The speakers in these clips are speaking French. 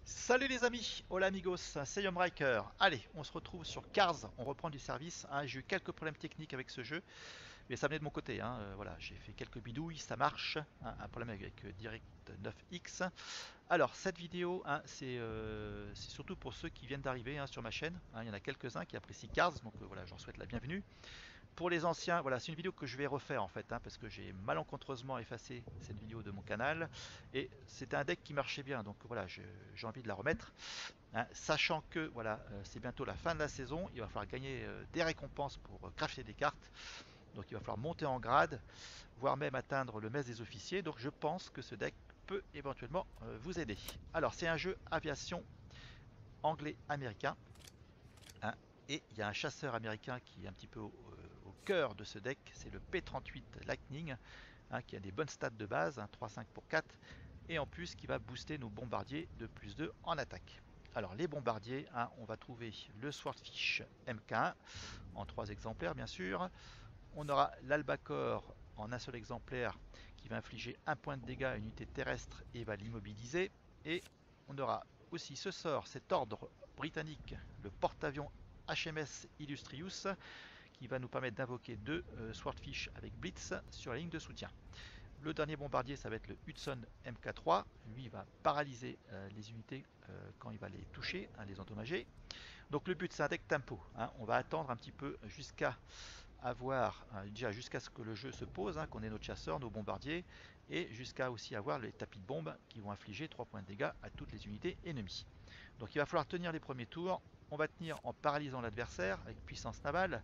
Salut les amis, hola amigos, c'est Yomriker. Allez, on se retrouve sur Cars, on reprend du service. J'ai eu quelques problèmes techniques avec ce jeu, mais ça venait de mon côté. Voilà, j'ai fait quelques bidouilles, ça marche. Un problème avec Direct 9X. Alors, cette vidéo, c'est surtout pour ceux qui viennent d'arriver sur ma chaîne. Il y en a quelques-uns qui apprécient Cars, donc voilà, j'en souhaite la bienvenue. Pour les anciens, voilà, c'est une vidéo que je vais refaire en fait, parce que j'ai malencontreusement effacé cette vidéo de mon canal. Et c'était un deck qui marchait bien, donc voilà, j'ai envie de la remettre. Sachant que voilà, c'est bientôt la fin de la saison, il va falloir gagner des récompenses pour crafter des cartes. Donc il va falloir monter en grade, voire même atteindre le mess des officiers. Donc je pense que ce deck peut éventuellement vous aider. Alors c'est un jeu aviation anglais-américain. hein, et il y a un chasseur américain qui est un petit peu au cœur de ce deck, c'est le P38 Lightning, qui a des bonnes stats de base, 3-5 pour 4, et en plus qui va booster nos bombardiers de plus 2 en attaque. Alors les bombardiers, on va trouver le Swordfish MK1 en 3 exemplaires bien sûr. On aura l'Albacore en un seul exemplaire qui va infliger un point de dégâts à une unité terrestre et va l'immobiliser. Et on aura aussi ce sort, cet ordre britannique, le porte-avions HMS Illustrious, qui va nous permettre d'invoquer deux Swordfish avec Blitz sur la ligne de soutien. Le dernier bombardier, ça va être le Hudson MK3. Lui, il va paralyser les unités quand il va les toucher, les endommager. Donc le but, c'est un deck tempo. On va attendre un petit peu jusqu'à avoir, déjà jusqu'à ce que le jeu se pose, qu'on ait nos chasseurs, nos bombardiers, et jusqu'à aussi avoir les tapis de bombes qui vont infliger 3 points de dégâts à toutes les unités ennemies. Donc il va falloir tenir les premiers tours. On va tenir en paralysant l'adversaire avec puissance navale,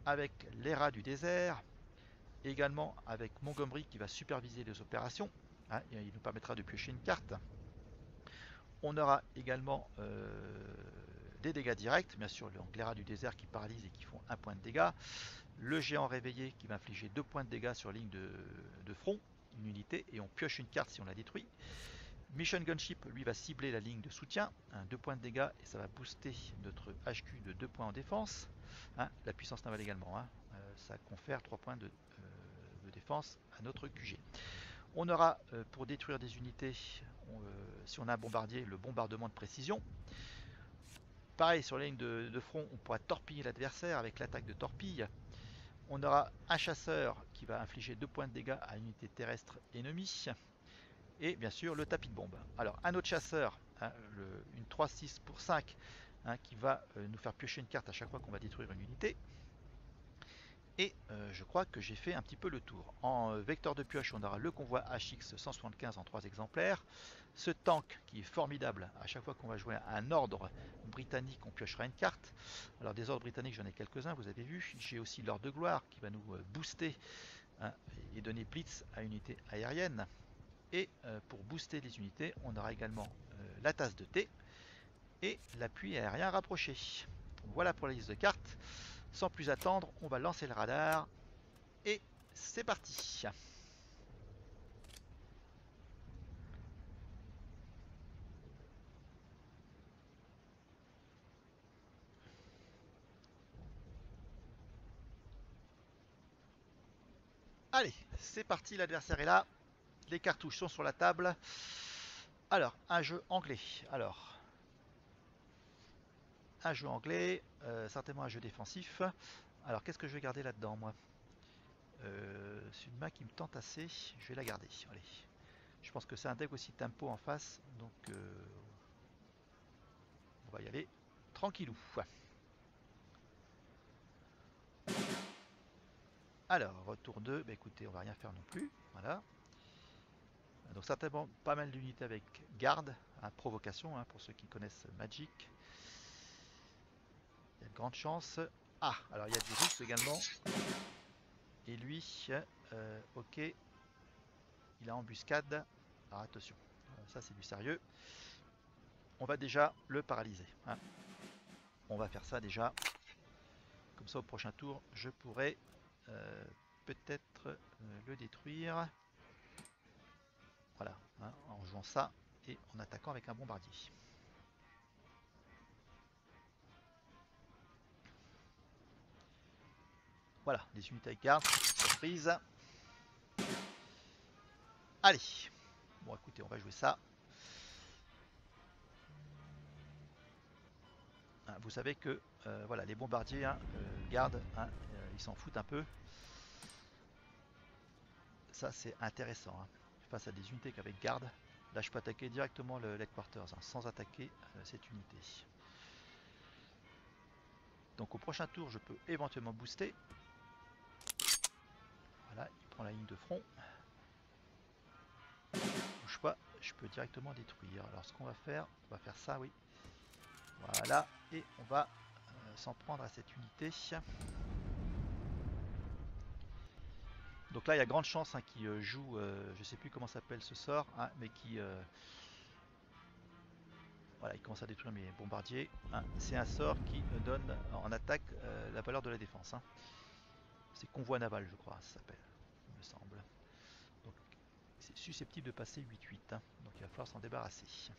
avec les rats du désert, également avec Montgomery qui va superviser les opérations. Il nous permettra de piocher une carte. On aura également des dégâts directs, bien sûr, les rats du désert qui paralysent et qui font un point de dégâts. Le géant réveillé qui va infliger 2 points de dégâts sur ligne de front, une unité, et on pioche une carte si on la détruit. Mission Gunship, lui, va cibler la ligne de soutien, 2 points de dégâts, et ça va booster notre HQ de 2 points en défense. La puissance navale également, ça confère 3 points de défense à notre QG. On aura, pour détruire des unités, si on a un bombardier, le bombardement de précision. Pareil, sur la ligne de front, on pourra torpiller l'adversaire avec l'attaque de torpille. On aura un chasseur qui va infliger 2 points de dégâts à une unité terrestre ennemie. Et bien sûr, le tapis de bombe. Alors, un autre chasseur, une 3-6 pour 5, qui va nous faire piocher une carte à chaque fois qu'on va détruire une unité. Et je crois que j'ai fait un petit peu le tour. En vecteur de pioche, on aura le convoi HX 175 en 3 exemplaires. Ce tank qui est formidable, à chaque fois qu'on va jouer un ordre britannique, on piochera une carte. Alors des ordres britanniques, j'en ai quelques-uns, vous avez vu. J'ai aussi l'ordre de gloire qui va nous booster et donner blitz à une unité aérienne. Et pour booster les unités, on aura également la tasse de thé et l'appui aérien rapproché. Voilà pour la liste de cartes. Sans plus attendre, on va lancer le radar et c'est parti. Allez, c'est parti, l'adversaire est là. Les cartouches sont sur la table. Alors, un jeu anglais. Alors, un jeu anglais, certainement un jeu défensif. Alors, qu'est-ce que je vais garder là-dedans, moi? C'est une main qui me tente assez. Je vais la garder. Allez. Je pense que c'est un deck aussi tempo en face. Donc, on va y aller tranquillou. Alors, retour 2. Bah, écoutez, on va rien faire non plus. Voilà. Donc, certainement pas mal d'unités avec garde. Provocation, pour ceux qui connaissent Magic. Il y a de grandes chances. Ah, alors il y a du russe également. Et lui, ok, il a embuscade. Alors attention, ça c'est du sérieux. On va déjà le paralyser. On va faire ça déjà. Comme ça au prochain tour, je pourrai peut-être le détruire. Voilà, en jouant ça et en attaquant avec un bombardier. Voilà, les unités avec garde, surprise. Allez, bon écoutez, on va jouer ça. vous savez que voilà, les bombardiers hein, gardes, hein, ils s'en foutent un peu. Ça c'est intéressant. Hein. Face à des unités qu'avec garde, là je peux attaquer directement le headquarters hein, sans attaquer cette unité. Donc au prochain tour, je peux éventuellement booster. Voilà, il prend la ligne de front. Bouge pas, je peux directement détruire. Alors ce qu'on va faire ça, oui. Voilà, et on va s'en prendre à cette unité. Donc là, il y a grande chance hein, qu'il joue, je sais plus comment s'appelle ce sort, hein, mais qui... voilà, il commence à détruire mes bombardiers. Hein. C'est un sort qui donne en attaque la valeur de la défense. Hein. C'est convoi naval, je crois, ça s'appelle, il me semble. Donc c'est susceptible de passer 8-8. Hein. Donc il va falloir s'en débarrasser.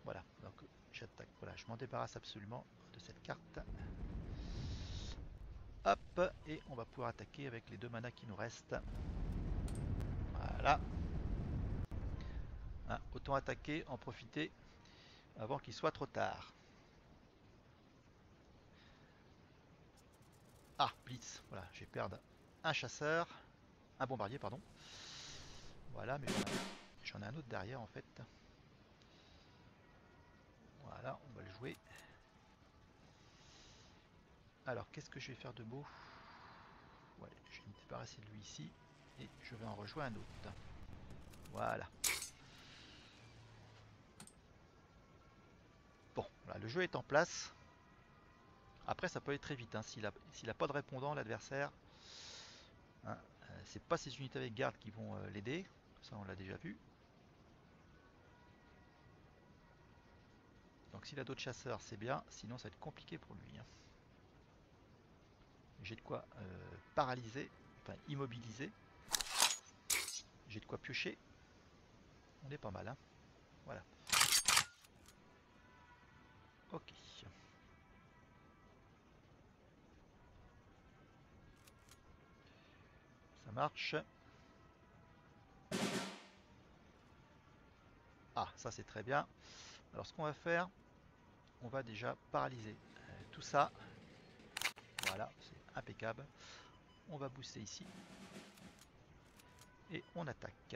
Voilà, donc j'attaque. Voilà, je m'en débarrasse absolument de cette carte. Hop, et on va pouvoir attaquer avec les 2 manas qui nous restent. Voilà. Hein, autant attaquer, en profiter avant qu'il soit trop tard. Ah, Blitz, voilà, je vais perdre un chasseur, un bombardier, pardon. Voilà, mais j'en ai un autre derrière en fait. Voilà, on va le jouer. Alors, qu'est-ce que je vais faire de beau? Ouais, je vais me débarrasser de lui ici et je vais en rejoindre un autre. Voilà. Bon, voilà, le jeu est en place. Après, ça peut aller très vite. Hein. S'il a pas de répondant, l'adversaire, hein, c'est pas ces unités avec garde qui vont l'aider. Ça, on l'a déjà vu. Donc, s'il a d'autres chasseurs, c'est bien. Sinon, ça va être compliqué pour lui. Hein. J'ai de quoi paralyser, enfin immobiliser. J'ai de quoi piocher. On est pas mal. Hein. Voilà. Ok. Ça marche. Ah, ça c'est très bien. Alors ce qu'on va faire, on va déjà paralyser tout ça. Voilà, c'est impeccable. On va booster ici. Et on attaque.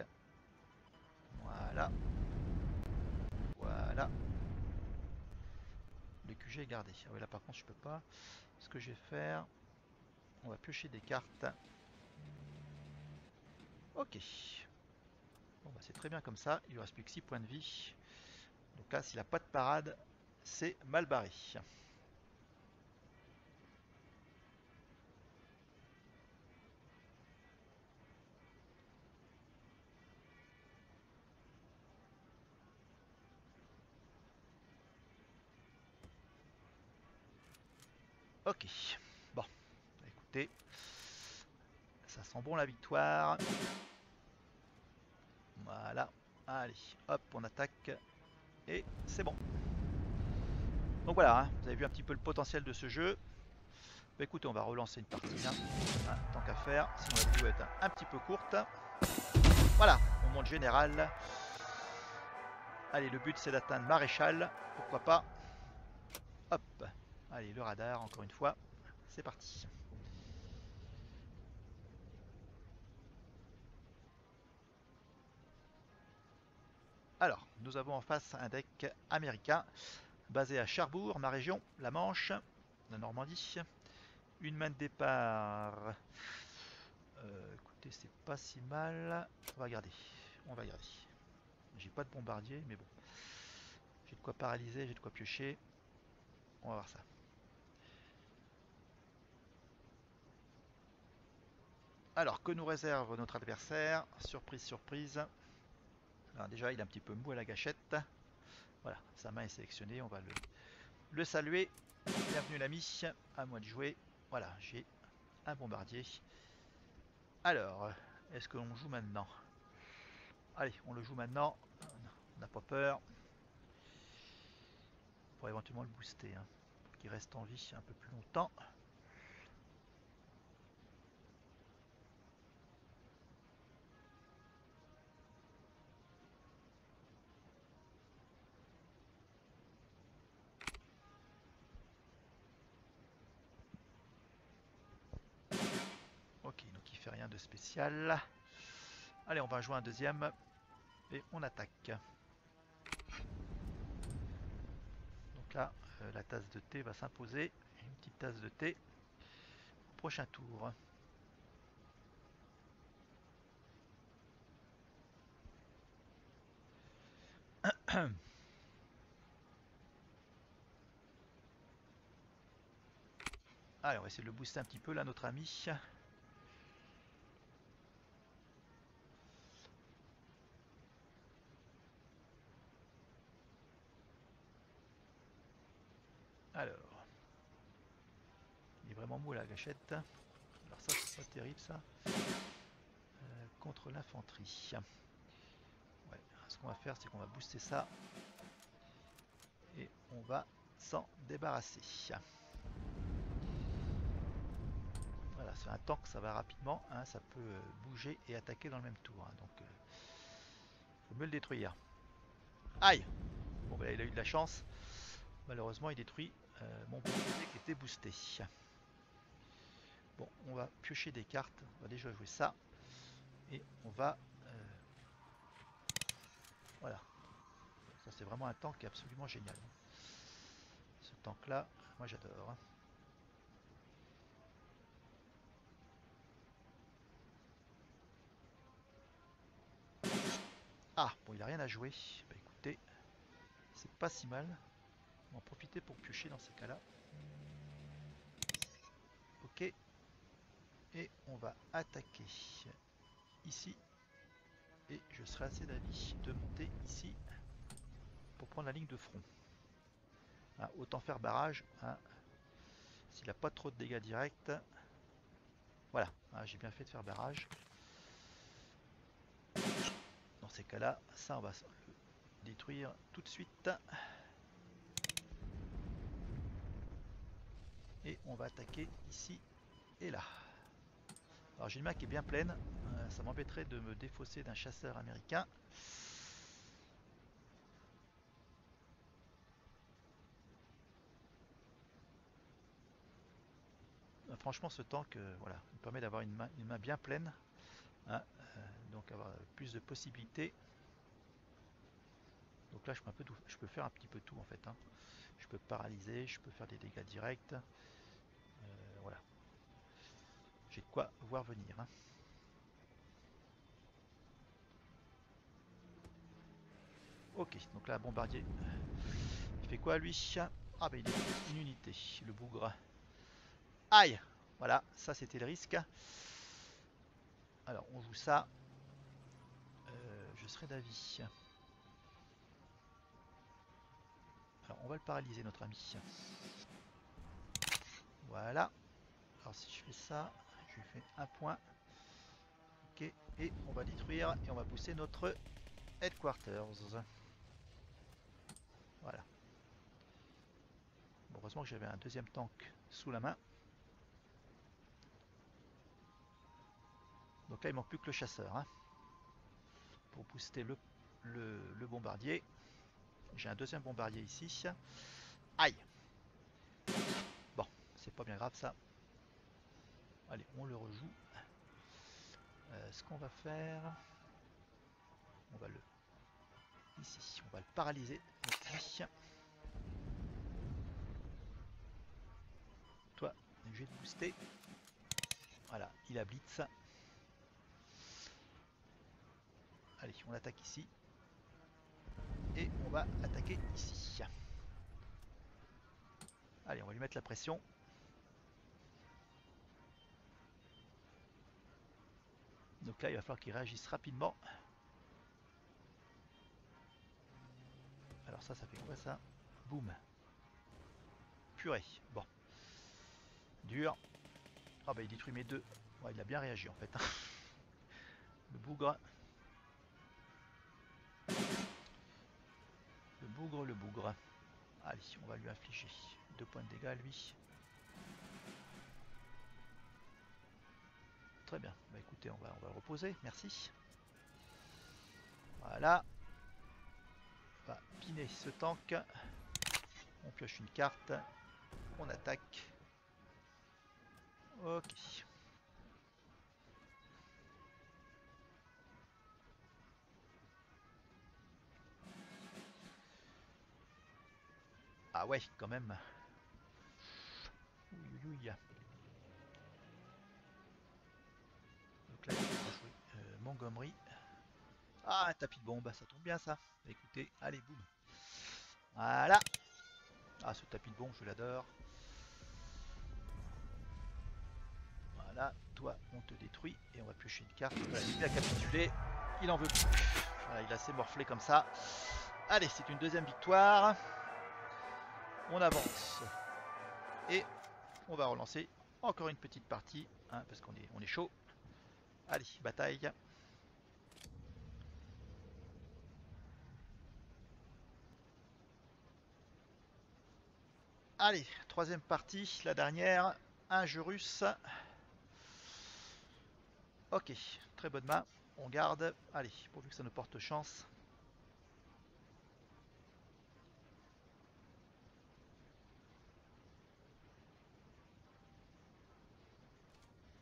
Voilà. Voilà. Le QG est gardé. Ah oui, là par contre je peux pas. Ce que je vais faire, on va piocher des cartes. Ok. Bon bah c'est très bien comme ça. Il ne reste plus que 6 points de vie. Donc là, s'il n'a pas de parade, c'est mal barré. Ok. Bon. Écoutez. Ça sent bon la victoire. Voilà. Allez. Hop, on attaque. Et c'est bon. Donc voilà, hein, vous avez vu un petit peu le potentiel de ce jeu. Bah, écoutez, on va relancer une partie. Hein, tant qu'à faire. Sinon la vidéo va être un petit peu courte. Voilà, on monte général. Allez, le but c'est d'atteindre maréchal. Pourquoi pas. Hop. Allez, le radar, encore une fois. C'est parti. Alors, nous avons en face un deck américain basé à Cherbourg, ma région, la Manche, la Normandie. Une main de départ. Écoutez, c'est pas si mal. On va garder. On va garder. J'ai pas de bombardier, mais bon. J'ai de quoi paralyser, j'ai de quoi piocher. On va voir ça. Alors, que nous réserve notre adversaire? Surprise, surprise. Alors déjà, il est un petit peu mou à la gâchette. Voilà, sa main est sélectionnée, on va le saluer. Bienvenue l'ami, à moi de jouer. Voilà, j'ai un bombardier. Alors, est-ce que l'on joue maintenant? Allez, on le joue maintenant. On n'a pas peur. Pour éventuellement le booster. Hein, pour qu'il reste en vie un peu plus longtemps. Rien de spécial. Allez, on va jouer un deuxième. Et on attaque. Donc là, la tasse de thé va s'imposer. Une petite tasse de thé. Prochain tour. Allez, on va essayer de le booster un petit peu là, notre ami. Alors, il est vraiment mou la gâchette. Alors ça, c'est pas terrible ça. Contre l'infanterie. Ouais, ce qu'on va faire, c'est qu'on va booster ça. Et on va s'en débarrasser. Voilà, c'est un tank, ça va rapidement, hein, ça peut bouger et attaquer dans le même tour. Hein, donc, faut mieux le détruire. Aïe! Bon, bah, il a eu de la chance. Malheureusement, il détruit mon bouclier qui était boosté. Bon, on va piocher des cartes. On va déjà jouer ça. Et on va... voilà. Ça, c'est vraiment un tank qui est absolument génial. Ce tank-là, moi j'adore. Hein. Ah, bon, il a rien à jouer. Bah écoutez, c'est pas si mal. On va en profiter pour piocher dans ces cas-là. Ok. Et on va attaquer ici. Et je serai assez d'avis de monter ici pour prendre la ligne de front. Hein, autant faire barrage. Hein, s'il n'a pas trop de dégâts directs. Voilà, hein, j'ai bien fait de faire barrage. Dans ces cas-là, ça on va le détruire tout de suite. Et on va attaquer ici et là. Alors j'ai une main qui est bien pleine. Ça m'embêterait de me défausser d'un chasseur américain. Franchement, ce tank, voilà, il permet d'avoir une main bien pleine. Hein, donc avoir plus de possibilités. Donc là, je peux faire un petit peu tout en fait. Hein. Je peux paralyser, je peux faire des dégâts directs. Voilà. J'ai de quoi voir venir. Hein. Ok, donc là, bombardier. Il fait quoi lui? Ah bah il est une unité, le bougre. Aïe! Voilà, ça c'était le risque. Alors on joue ça. Je serai d'avis. Alors on va le paralyser notre ami. Voilà. Alors si je fais ça, je lui fais un point. Ok, et on va détruire et on va pousser notre headquarters. Voilà. Bon, heureusement que j'avais un deuxième tank sous la main. Donc là il manque plus que le chasseur. Hein, pour booster le bombardier. J'ai un deuxième bombardier ici. Aïe! Bon, c'est pas bien grave ça. Allez, on le rejoue. Ce qu'on va faire, on va le ici, on va le paralyser. Toi, je vais te booster. Voilà, il a blitz. Allez, on attaque ici. Et on va attaquer ici. Allez, on va lui mettre la pression. Donc là, il va falloir qu'il réagisse rapidement. Alors ça fait quoi ça? Boum. Purée. Bon. Dur. Ah bah il détruit mes deux. Ouais, il a bien réagi en fait. Le bougre. Le bougre, le bougre. Allez, on va lui infliger 2 points de dégâts à lui. Très bien. Bah écoutez, on va le reposer. Merci. Voilà. On va piner ce tank. On pioche une carte. On attaque. Ok. Ah ouais, quand même. Ouïe, ouïe, ouïe. Donc là, il faut jouer Montgomery. Ah, un tapis de bombe, ça tombe bien ça. Écoutez, allez, boum. Voilà. Ah, ce tapis de bombe, je l'adore. Voilà, toi, on te détruit et on va piocher une carte. Voilà, il a capitulé. Il en veut plus. Voilà, il a assez morflé comme ça. Allez, c'est une deuxième victoire. On avance. Et on va relancer encore une petite partie. Hein, parce qu'on est chaud. Allez, bataille. Allez, troisième partie, la dernière. Un jeu russe. Ok, très bonne main. On garde. Allez, pourvu que ça nous porte chance.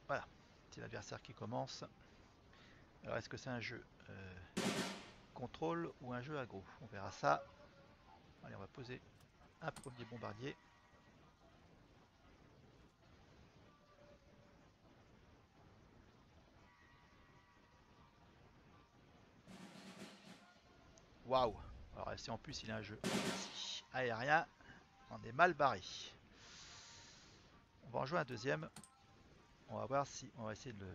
Voilà, c'est l'adversaire qui commence. Alors, est-ce que c'est un jeu contrôle ou un jeu aggro? On verra ça. Allez, on va poser un premier bombardier. Waouh! Alors, si en plus il a un jeu aérien, on est mal barré. On va en jouer un deuxième. On va voir si on va essayer de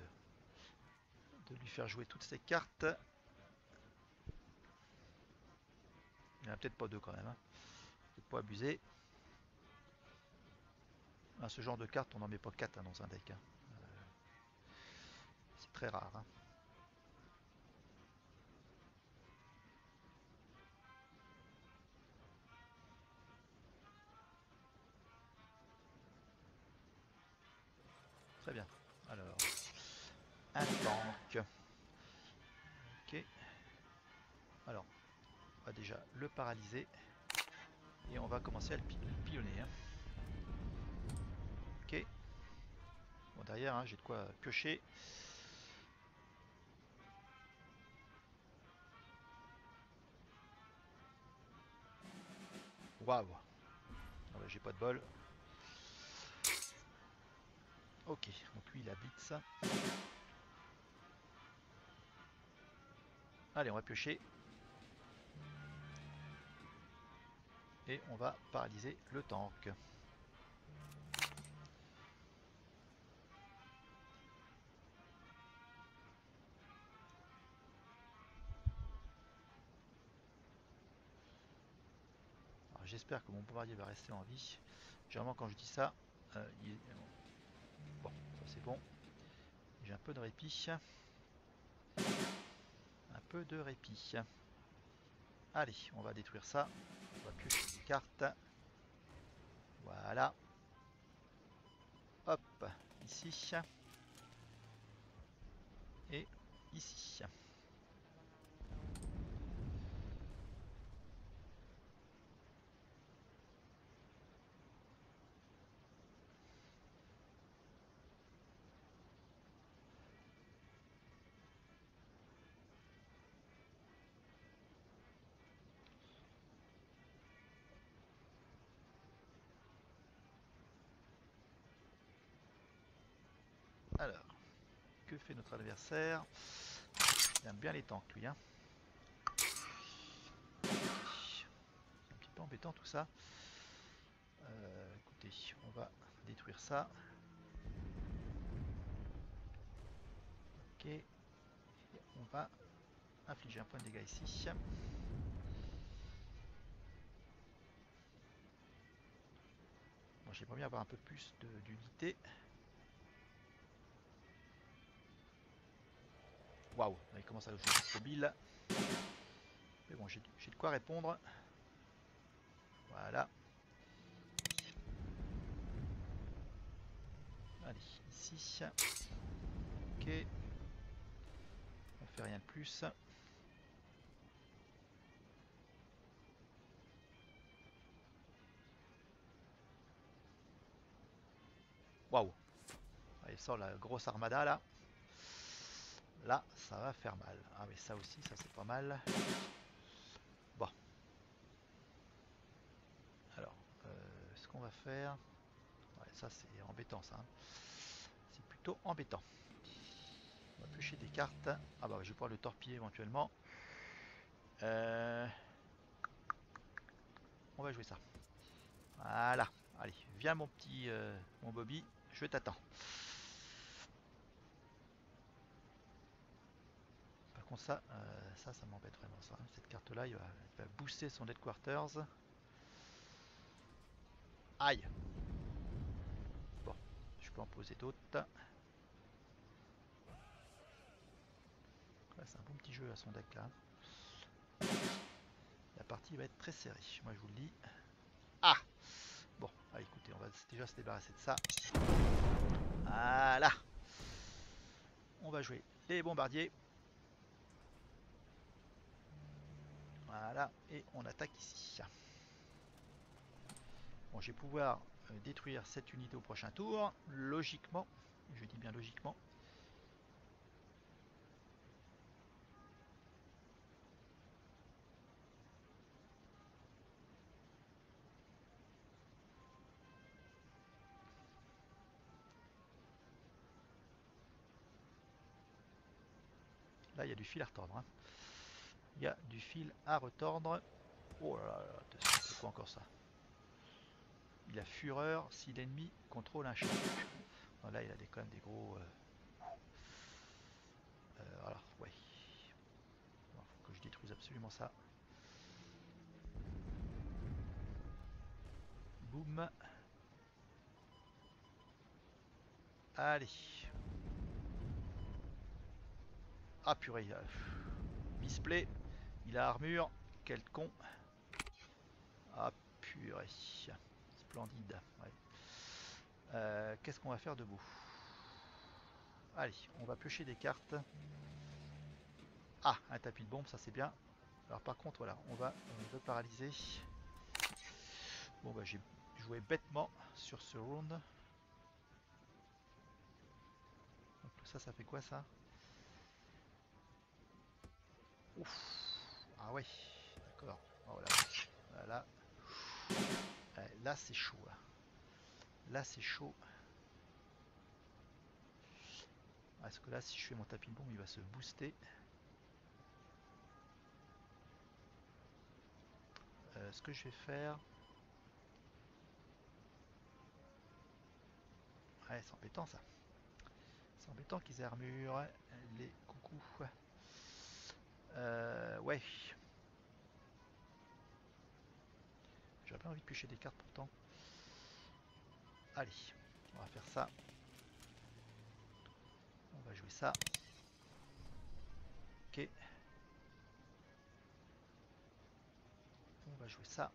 lui faire jouer toutes ses cartes. Il n'y en a peut-être pas deux quand même. Hein. Peut-être pas abuser. Ah, ce genre de carte, on n'en met pas 4 hein, dans un deck. Hein. C'est très rare. Hein. Très bien. Alors, un tank. Ok. Alors, on va déjà le paralyser. Et on va commencer à le pilonner. Hein. Ok. Bon, derrière, hein, j'ai de quoi piocher. Waouh. Ah ouais, j'ai pas de bol. Ok, donc lui il a blitz. Allez, on va piocher. Et on va paralyser le tank. J'espère que mon bombardier va rester en vie. Généralement quand je dis ça, bon, ça c'est bon. J'ai un peu de répit. Un peu de répit. Allez, on va détruire ça. On va piocher une carte. Voilà. Hop, ici. Et ici. Alors, que fait notre adversaire? Il aime bien les tanks lui. Hein. C'est un petit peu embêtant tout ça. Écoutez, on va détruire ça. Ok. Et on va infliger un point de dégâts ici. Bon, j'aimerais bien avoir un peu plus d'unité. Waouh, il commence à le jouer mobile. Mais bon, j'ai de quoi répondre. Voilà. Allez, ici. Ok. On fait rien de plus. Waouh. Allez, sort la grosse armada là. Là, ça va faire mal. Ah mais ça aussi, ça c'est pas mal. Bon. Alors, va faire. Ouais, ça c'est embêtant ça, hein. C'est plutôt embêtant. On va piocher des cartes. Ah bah je vais pouvoir le torpiller éventuellement. On va jouer ça. Voilà. Allez, viens mon petit mon Bobby, je t'attends. Par contre ça m'embête vraiment ça, hein. Cette carte là il va booster son headquarters. Aïe. Bon, je peux en poser d'autres. Ouais, c'est un bon petit jeu à son deck là. La partie va être très serrée, moi je vous le dis. Ah. Bon, allez, écoutez, on va déjà se débarrasser de ça. Voilà. On va jouer les bombardiers. Voilà, et on attaque ici. Bon, je vais pouvoir détruire cette unité au prochain tour. Logiquement, je dis bien logiquement. Là, il y a du fil à retordre, hein. Il y a du fil à retordre. Oh là là, c'est quoi encore ça? Il a fureur si l'ennemi contrôle un champ. Bon, là, il a quand même des gros... voilà, ouais. Bon, faut que je détruise absolument ça. Boum. Allez. Ah purée. Misplay. Il a armure. Quel con. Ah purée. Splendide. Ouais. Qu'est-ce qu'on va faire debout? Allez, on va piocher des cartes. Ah, un tapis de bombe, ça c'est bien. Alors par contre, voilà, on va le paralyser. Bon bah j'ai joué bêtement sur ce round. Donc ça fait quoi ça? Ouf. Ah ouais, d'accord. Voilà. Voilà. Ouais, là c'est chaud. Là c'est chaud. Parce que là, si je fais mon tapis de bombe, il va se booster. Ce que je vais faire... Ouais, c'est embêtant ça. C'est embêtant qu'ils aient armure. Les coucous. Ouais. J'aurais pas envie de piocher des cartes pourtant. Allez, on va faire ça. On va jouer ça. Ok. On va jouer ça.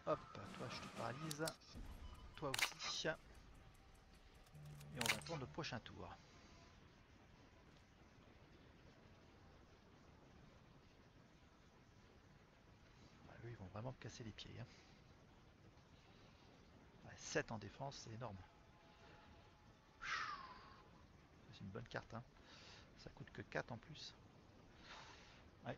Hop, toi je te paralyse. Toi aussi. Et on va attendre le prochain tour. Ah, eux, ils vont vraiment me casser les pieds, hein. Ouais, 7 en défense, c'est énorme. C'est une bonne carte, hein. Ça coûte que 4 en plus. Ouais.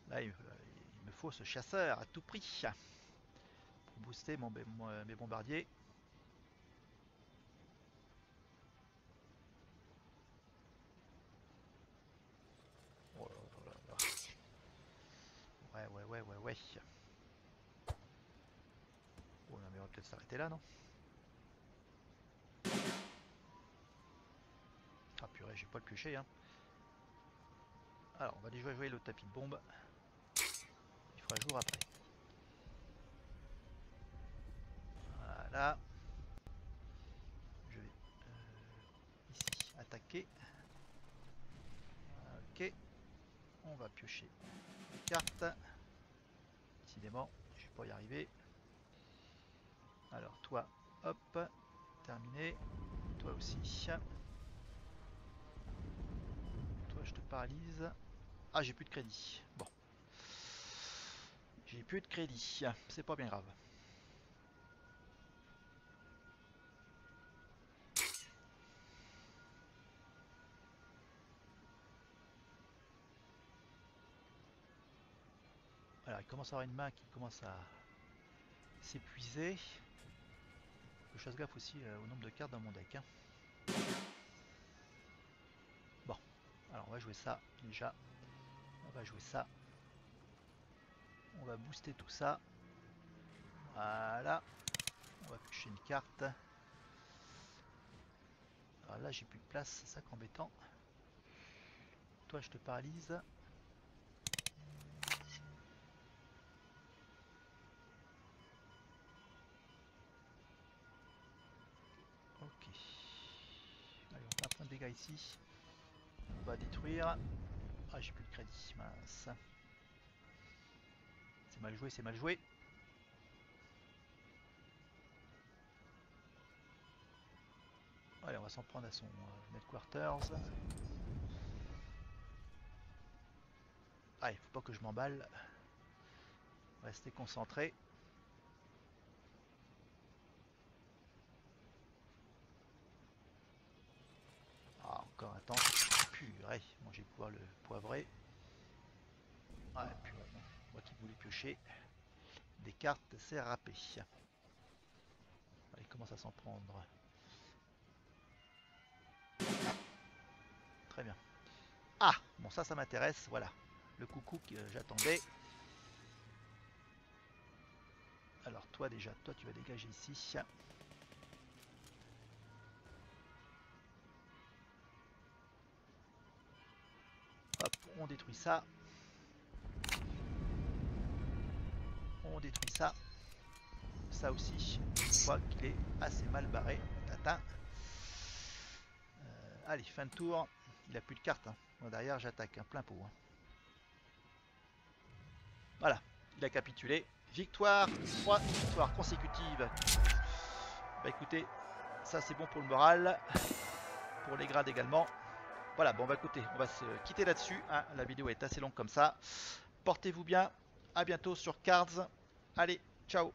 Là, il me faut ce chasseur à tout prix pour booster mes bombardiers. Oh là là là. Ouais, ouais, ouais, ouais, ouais. Oh non, mais on va peut-être s'arrêter là, non? Ah purée, j'ai pas le piocher, hein. Alors, on va déjà jouer le tapis de bombe. Il fera jour après. Voilà. Je vais ici attaquer. Ok. On va piocher les cartes. Décidément, je vais pas y arriver. Alors, toi, hop. Terminé. Toi aussi. Toi, je te paralyse. Ah, j'ai plus de crédit. Bon. J'ai plus de crédit. C'est pas bien grave. commence à avoir une main qui commence à s'épuiser. Je fasse gaffe aussi au nombre de cartes dans mon deck. Hein. Bon, alors on va jouer ça déjà. On va jouer ça. On va booster tout ça. Voilà. On va piocher une carte. Alors là j'ai plus de place, c'est ça qui est embêtant. Toi je te paralyse. Ok. Allez, on fait un point de dégâts ici. On va détruire. Ah, j'ai plus de crédit, mince. C'est mal joué, c'est mal joué. Allez, on va s'en prendre à son headquarters. Allez, faut pas que je m'emballe. Restez concentré. Ah, encore un temps. Purée, bon, je vais pouvoir le poivrer. Ouais, puis bon, moi qui voulais piocher des cartes, c'est râpé. Allez, il commence à s'en prendre. Très bien. Ah, bon ça m'intéresse, voilà. Le coucou que j'attendais. Alors toi déjà, toi tu vas dégager ici. Hop, on détruit ça. On détruit ça. Ça aussi, je crois qu'il est assez mal barré. Tatin. Allez, fin de tour. Il a plus de cartes. Hein. Moi, derrière, j'attaque un plein pot. Hein. Voilà, il a capitulé. Victoire, 3 victoires consécutives. Bah écoutez, ça c'est bon pour le moral. Pour les grades également. Voilà, bon bah écoutez, on va se quitter là-dessus. Hein. La vidéo est assez longue comme ça. Portez-vous bien. À bientôt sur Cards. Allez, ciao.